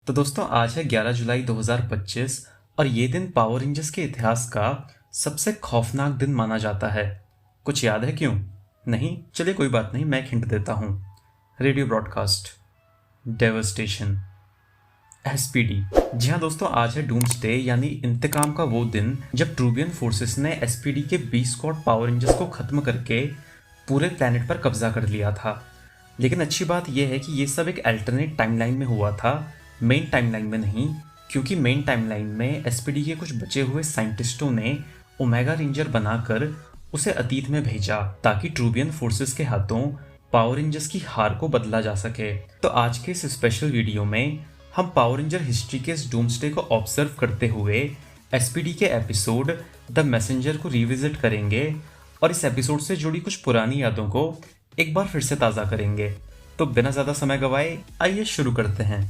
तो दोस्तों आज है 11 जुलाई 2025 और ये दिन पावर रेंजर्स के इतिहास का सबसे खौफनाक दिन माना जाता है। कुछ याद है क्यों? नहीं? चलिए कोई बात नहीं, मैं एक हिंट देता हूँ। Radio broadcast devastation, SPD. जी हाँ दोस्तों, आज है डूम्सडे यानी इंतकाम का वो दिन जब ट्रूबियन फोर्सेस ने एसपीडी के 20 स्क्वाड पावर रेंजर्स को खत्म करके पूरे प्लेनेट पर कब्जा कर लिया था। लेकिन अच्छी बात यह है कि ये सब एक अल्टरनेट टाइमलाइन में हुआ था, मेन टाइमलाइन में नहीं, क्योंकि मेन टाइमलाइन में एसपीडी के कुछ बचे हुए साइंटिस्टों ने ओमेगा रेंजर बनाकर उसे अतीत में भेजा ताकि ट्रूबियन फोर्सेस के हाथों पावर रेंजर्स की हार को बदला जा सके। तो आज के इस स्पेशल वीडियो में हम पावर रेंजर हिस्ट्री के इस डूम्सडे को ऑब्जर्व करते हुए एसपीडी के एपिसोड द मैसेंजर को रिविजिट करेंगे और इस एपिसोड से जुड़ी कुछ पुरानी यादों को एक बार फिर से ताज़ा करेंगे। तो बिना ज़्यादा समय गवाए आइए शुरू करते हैं।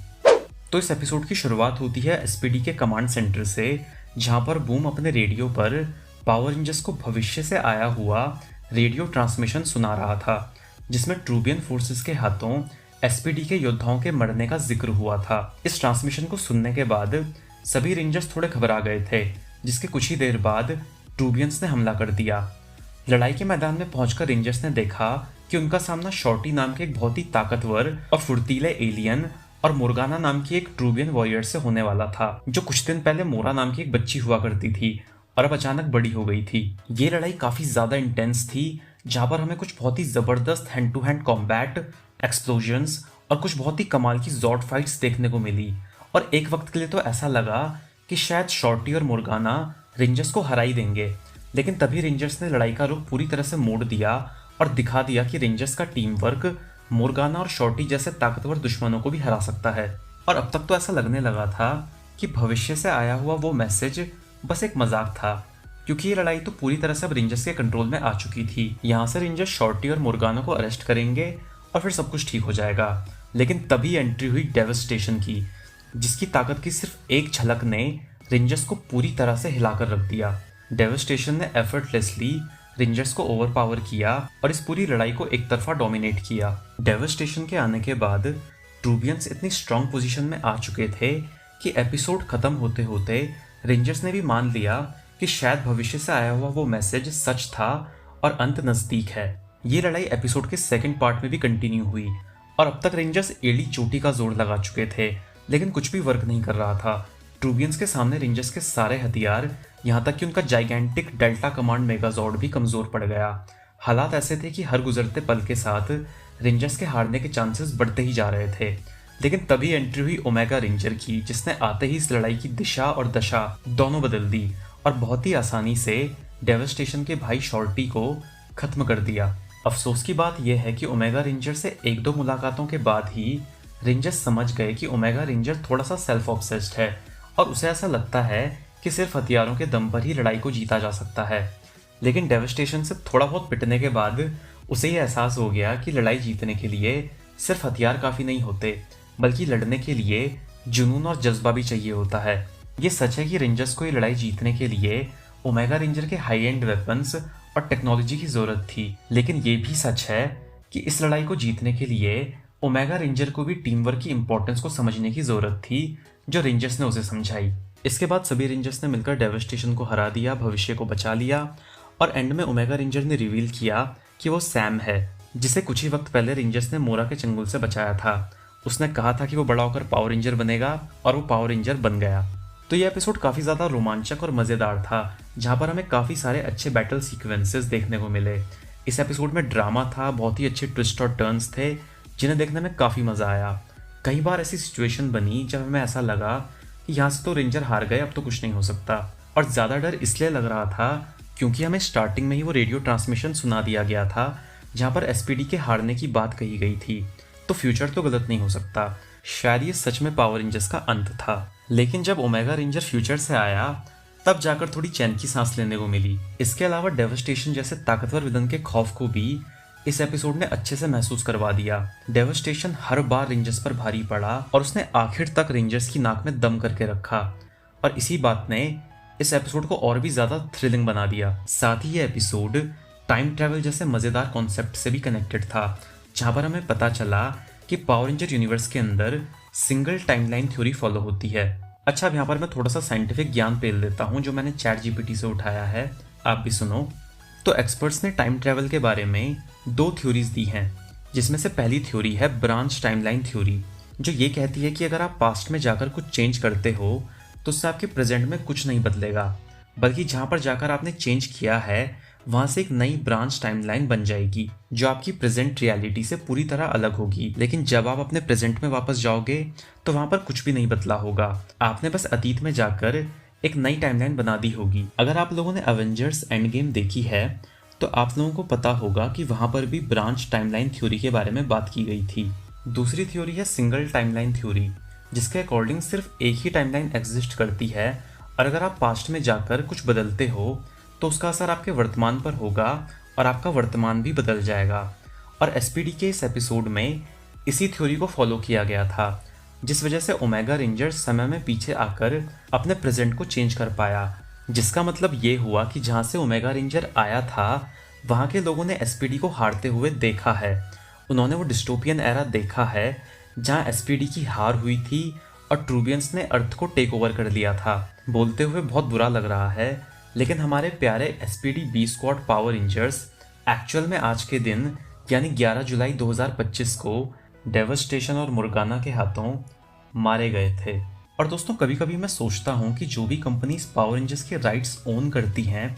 तो इस एपिसोड की शुरुआत होती है एसपीडी के कमांड सेंटर से, जहां पर बूम अपने रेडियो पर पावर रेंजर्स को भविष्य से आया हुआ रेडियो ट्रांसमिशन सुना रहा था, जिसमें ट्रूबियन फोर्सेस के हाथों एसपीडी के योद्धाओं के मरने का जिक्र हुआ था। इस ट्रांसमिशन को सुनने के बाद सभी रेंजर्स थोड़े घबरा गए थे, जिसके कुछ ही देर बाद ट्रूबियंस ने हमला कर दिया। लड़ाई के मैदान में पहुंचकर रेंजर्स ने देखा कि उनका सामना शॉर्टी नाम के एक बहुत ही ताकतवर और फुर्तीले एलियन और मोर्गाना नाम की एक ट्रूबियन वॉरियर से होने वाला था, जो कुछ दिन पहले मोरा नाम की एक बच्ची हुआ करती थी और अब अचानक बड़ी हो गई थी। ये लड़ाई काफी ज्यादा इंटेंस थी, जहां पर हमें कुछ बहुत ही जबरदस्त hand to hand combat, explosions और कुछ बहुत ही कमाल की जॉर्ड फाइट्स देखने को मिली। और एक वक्त के लिए तो ऐसा लगा कि शायद शॉर्टी और मोर्गाना रेंजर्स को हरा ही देंगे, लेकिन तभी रेंजर्स ने लड़ाई का रुख पूरी तरह से मोड़ दिया और दिखा दिया कि रेंजर्स का टीम वर्क मोर्गाना और शॉर्टी जैसे ताकतवर दुश्मनों को भी हरा सकता है। और अब तक तो ऐसा लगने लगा था कि भविष्य से आया हुआ वो मैसेज बस एक मजाक था, क्योंकि ये लड़ाई तो पूरी तरह से अब रेंजर्स के कंट्रोल में आ चुकी थी। यहाँ से रेंजर्स शॉर्टी और मोर्गाना को अरेस्ट करेंगे और फिर सब कुछ ठीक हो जाएगा। लेकिन तभी एंट्री हुई डेवस्टेशन की, जिसकी ताकत की सिर्फ एक झलक ने रेंजर्स को पूरी तरह से हिलाकर रख दिया। डेवस्टेशन ने एफर्टलेसली रेंजर्स को ओवरपावर किया और इस पूरी लड़ाई को एक तरफा डोमिनेट किया। डेवस्टेशन के आने के बाद ट्रूबियंस इतनी स्ट्रांग पोजीशन में आ चुके थे कि एपिसोड खत्म होते होते रेंजर्स ने भी मान लिया कि शायद भविष्य से आया हुआ वो मैसेज सच था और अंत नजदीक है। ये लड़ाई एपिसोड के सेकंड पार्ट में भी कंटिन्यू हुई और अब तक रेंजर्स एड़ी चोटी का जोर लगा चुके थे, लेकिन कुछ भी वर्क नहीं कर रहा था। ट्रूबियंस के सामने रेंजर्स के सारे हथियार, यहाँ तक कि उनका जाइगेंटिक डेल्टा कमांड मेगाजॉर्ड भी कमजोर पड़ गया। हालात ऐसे थे कि हर गुजरते पल के साथ रेंजर्स के हारने के चांसेस बढ़ते ही जा रहे थे। लेकिन तभी एंट्री हुई ओमेगा रेंजर की, जिसने आते ही इस लड़ाई की दिशा और दशा दोनों बदल दी और बहुत ही आसानी से डेवस्टेशन के भाई शॉर्टी को खत्म कर दिया। अफसोस की बात यह है कि ओमेगा रेंजर से एक दो मुलाकातों के बाद ही रेंजर्स समझ गए कि ओमेगा रेंजर थोड़ा सा सेल्फ ऑब्सेस्ड है और उसे ऐसा लगता है कि सिर्फ हथियारों के दम पर ही लड़ाई को जीता जा सकता है। लेकिन डेवस्टेशन से थोड़ा बहुत पिटने के बाद उसे यह एहसास हो गया कि लड़ाई जीतने के लिए सिर्फ हथियार काफ़ी नहीं होते, बल्कि लड़ने के लिए जुनून और जज्बा भी चाहिए होता है। ये सच है कि रेंजर्स को ये लड़ाई जीतने के लिए ओमेगा रेंजर के हाई एंड वेपन्स और टेक्नोलॉजी की ज़रूरत थी, लेकिन ये भी सच है कि इस लड़ाई को जीतने के लिए ओमेगा रेंजर को भी टीम वर्क की इंपॉर्टेंस को समझने की ज़रूरत थी, जो रेंजर्स ने उसे समझाई। इसके बाद सभी रेंजर्स ने मिलकर डेवस्टेशन को हरा दिया, भविष्य को बचा लिया और एंड में ओमेगा रेंजर ने रिवील किया कि वो सैम है, जिसे कुछ ही वक्त पहले रेंजर्स ने मोरा के चंगुल से बचाया था। उसने कहा था कि वो बड़ा होकर पावर रेंजर बनेगा और वो पावर रेंजर बन गया। तो ये एपिसोड काफ़ी ज़्यादा रोमांचक और मज़ेदार था, जहाँ पर हमें काफ़ी सारे अच्छे बैटल सीक्वेंसेस देखने को मिले। इस एपिसोड में ड्रामा था, बहुत ही अच्छे ट्विस्ट और टर्न्स थे, जिन्हें देखने में काफ़ी मज़ा आया। कई बार ऐसी सिचुएशन बनी जब हमें ऐसा लगा कि यहाँ से तो रेंजर हार गए, अब तो कुछ नहीं हो सकता। और ज़्यादा डर इसलिए लग रहा था क्योंकि हमें स्टार्टिंग में ही वो रेडियो ट्रांसमिशन सुना दिया गया था, जहाँ पर एसपीडी के हारने की बात कही गई थी। तो फ्यूचर तो गलत नहीं हो सकता, शायद ये सच में पावर रेंजर्स का अंत था। लेकिन जब ओमेगा रेंजर फ्यूचर से आया, तब जाकर थोड़ी चैन की सांस लेने को मिली। इसके अलावा डेवस्टेशन जैसे ताकतवर विलन के खौफ को भी इस एपिसोड ने अच्छे से महसूस करवा दिया। डेवस्टेशन हर बार रेंजर्स पर भारी पड़ा और उसने आखिर तक रेंजर्स की नाक में दम करके रखा, और इसी बात ने इस एपिसोड को और भी ज्यादा थ्रिलिंग बना दिया। साथ ही ये एपिसोड टाइम ट्रैवल जैसे मजेदार कॉन्सेप्ट से भी कनेक्टेड था, जहां पर हमें पता चला कि पावर रेंजर यूनिवर्स के अंदर सिंगल टाइमलाइन थ्योरी फॉलो होती है। अच्छा, अब यहाँ पर मैं थोड़ा सा साइंटिफिक ज्ञान पेल देता हूँ जो मैंने चैट जीपीटी से उठाया है, आप भी सुनो। तो एक्सपर्ट्स ने टाइम ट्रेवल के बारे में 2 थ्योरीज दी हैं, जिसमें से पहली थ्योरी है ब्रांच टाइमलाइन थ्योरी, जो ये कहती है कि अगर आप पास्ट में जाकर कुछ चेंज करते हो तो उससे आपके प्रेजेंट में कुछ नहीं बदलेगा, बल्कि जहाँ पर जाकर आपने चेंज किया है वहाँ से एक नई ब्रांच टाइमलाइन बन जाएगी जो आपकी प्रेजेंट रियलिटी से पूरी तरह अलग होगी। लेकिन जब आप अपने प्रेजेंट में वापस जाओगे तो वहाँ पर कुछ भी नहीं बदला होगा, आपने बस अतीत में जाकर एक नई टाइमलाइन बना दी होगी। अगर आप लोगों ने एवेंजर्स एंड गेम देखी है तो आप लोगों को पता होगा कि वहाँ पर भी ब्रांच टाइमलाइन थ्योरी के बारे में बात की गई थी। दूसरी थ्योरी है सिंगल टाइमलाइन थ्योरी, जिसके अकॉर्डिंग सिर्फ एक ही टाइमलाइन एग्जिस्ट करती है और अगर आप पास्ट में जाकर कुछ बदलते हो तो उसका असर आपके वर्तमान पर होगा और आपका वर्तमान भी बदल जाएगा। और एसपीडी के इस एपिसोड में इसी थ्योरी को फॉलो किया गया था, जिस वजह से ओमेगा रेंजर समय में पीछे आकर अपने प्रेजेंट को चेंज कर पाया, जिसका मतलब ये हुआ कि जहाँ से ओमेगा रेंजर आया था वहाँ के लोगों ने एसपीडी को हारते हुए देखा है। उन्होंने वो डिस्टोपियन एरा देखा है जहाँ एसपीडी की हार हुई थी और ट्रूबियंस ने अर्थ को टेक ओवर कर लिया था। बोलते हुए बहुत बुरा लग रहा है, लेकिन हमारे प्यारे SPD B squad power rangers actual में आज के दिन यानी 11 जुलाई 2025 को डेवस्टेशन और मुर्गाना के हाथों मारे गए थे। और दोस्तों, कभी कभी मैं सोचता हूँ कि जो भी कंपनीज पावर रेंजर्स के राइट्स ओन करती हैं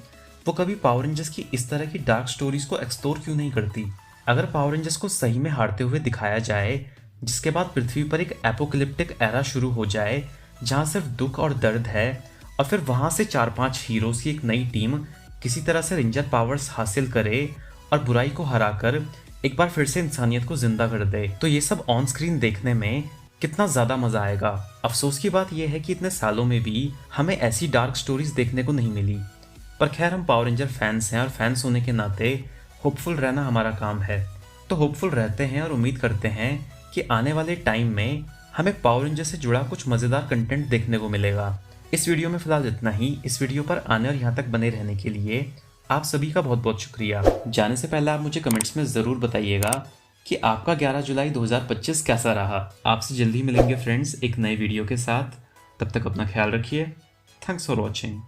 वो कभी पावर रेंजर्स की इस तरह की डार्क स्टोरीज को एक्सप्लोर क्यों नहीं करती। अगर पावर रेंजर्स को सही में हारते हुए दिखाया जाए, जिसके बाद पृथ्वी पर एक एपोकलिप्टिक एरा शुरू हो जाए जहाँ सिर्फ दुख और दर्द है, और फिर वहाँ से 4-5 हीरोज की एक नई टीम किसी तरह से रेंजर पावर्स हासिल करे और बुराई को हराकर एक बार फिर से इंसानियत को जिंदा कर दे, तो ये सब ऑन स्क्रीन देखने में कितना ज़्यादा मज़ा आएगा। अफसोस की बात यह है कि इतने सालों में भी हमें ऐसी डार्क स्टोरीज देखने को नहीं मिली। पर खैर, हम पावर रेंजर फैंस हैं और फैंस होने के नाते होपफुल रहना हमारा काम है। तो होपफुल रहते हैं और उम्मीद करते हैं कि आने वाले टाइम में हमें पावर रेंजर से जुड़ा कुछ मज़ेदार कंटेंट देखने को मिलेगा। इस वीडियो में फिलहाल इतना ही। इस वीडियो पर आने और यहाँ तक बने रहने के लिए आप सभी का बहुत बहुत शुक्रिया। जाने से पहले आप मुझे कमेंट्स में ज़रूर बताइएगा कि आपका 11 जुलाई 2025 कैसा रहा। आपसे जल्दी मिलेंगे फ्रेंड्स एक नए वीडियो के साथ। तब तक अपना ख्याल रखिए। Thanks for watching.